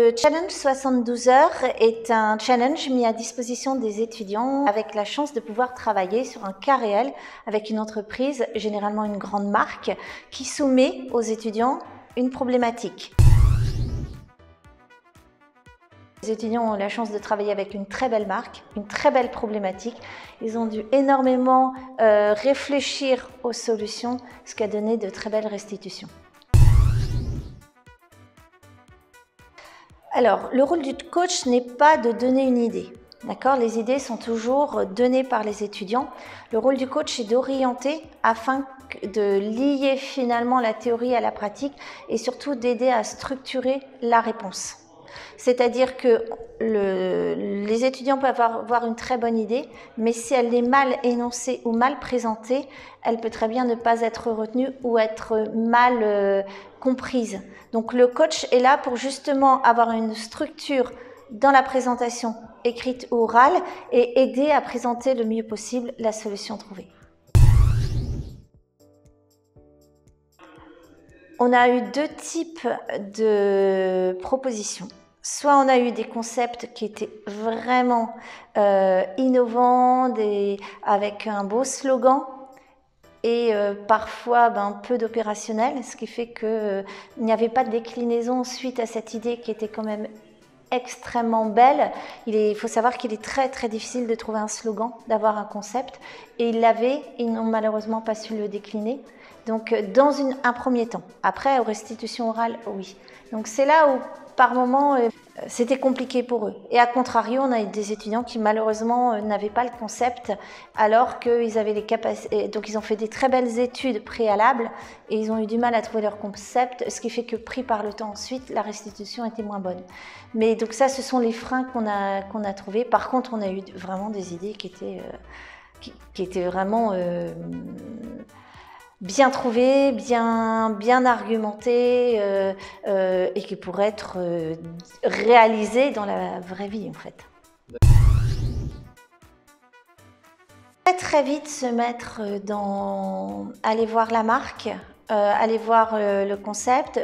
Le challenge 72 heures est un challenge mis à disposition des étudiants avec la chance de pouvoir travailler sur un cas réel avec une entreprise, généralement une grande marque, qui soumet aux étudiants une problématique. Les étudiants ont la chance de travailler avec une très belle marque, une très belle problématique. Ils ont dû énormément réfléchir aux solutions, ce qui a donné de très belles restitutions. Alors, le rôle du coach n'est pas de donner une idée. D'accord ? Les idées sont toujours données par les étudiants. Le rôle du coach est d'orienter afin de lier finalement la théorie à la pratique et surtout d'aider à structurer la réponse. C'est-à-dire que les étudiants peuvent avoir une très bonne idée, mais si elle est mal énoncée ou mal présentée, elle peut très bien ne pas être retenue ou être mal comprise. Donc le coach est là pour justement avoir une structure dans la présentation écrite ou orale et aider à présenter le mieux possible la solution trouvée. On a eu deux types de propositions. Soit on a eu des concepts qui étaient vraiment innovants, avec un beau slogan et parfois peu d'opérationnel, ce qui fait qu'il n'y avait pas de déclinaison suite à cette idée qui était quand même extrêmement belle. Il faut savoir qu'il est très très difficile de trouver un slogan, d'avoir un concept, et ils n'ont malheureusement pas su le décliner. Donc dans un premier temps. Après, aux restitutions orales, oui. Donc c'est là où par moment c'était compliqué pour eux. Et à contrario, on a eu des étudiants qui malheureusement n'avaient pas le concept alors qu'ils avaient les capacités. Donc ils ont fait des très belles études préalables et ils ont eu du mal à trouver leur concept, ce qui fait que pris par le temps ensuite, la restitution était moins bonne. Mais donc ça, ce sont les freins qu'on a trouvés. Par contre, on a eu vraiment des idées qui étaient vraiment bien trouvées, bien argumentées et qui pourraient être réalisées dans la vraie vie en fait. Très vite se mettre aller voir la marque, aller voir le concept,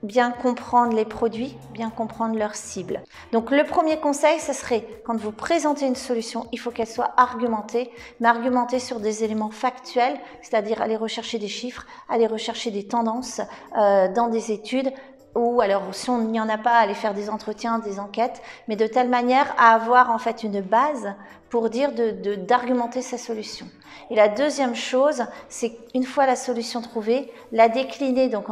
bien comprendre les produits, bien comprendre leur cible. Donc le premier conseil, ce serait quand vous présentez une solution, il faut qu'elle soit argumentée, mais argumentée sur des éléments factuels, c'est-à-dire aller rechercher des chiffres, aller rechercher des tendances dans des études, ou alors si on n'y en a pas, aller faire des entretiens, des enquêtes, mais de telle manière à avoir en fait une base pour dire d'argumenter sa solution. Et la deuxième chose, c'est une fois la solution trouvée, la décliner donc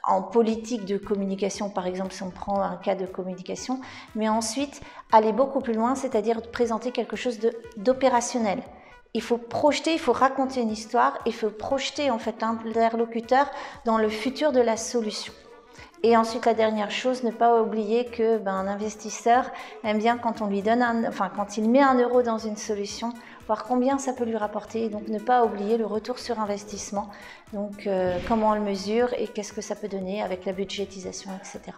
en politique de communication, par exemple, si on prend un cas de communication, mais ensuite aller beaucoup plus loin, c'est-à-dire présenter quelque chose d'opérationnel. Il faut projeter, il faut raconter une histoire, il faut projeter en fait l'interlocuteur dans le futur de la solution. Et ensuite, la dernière chose, ne pas oublier que un investisseur aime bien quand on lui donne quand il met 1 euro dans une solution, voir combien ça peut lui rapporter. Donc, ne pas oublier le retour sur investissement. Donc, comment on le mesure et qu'est-ce que ça peut donner avec la budgétisation, etc.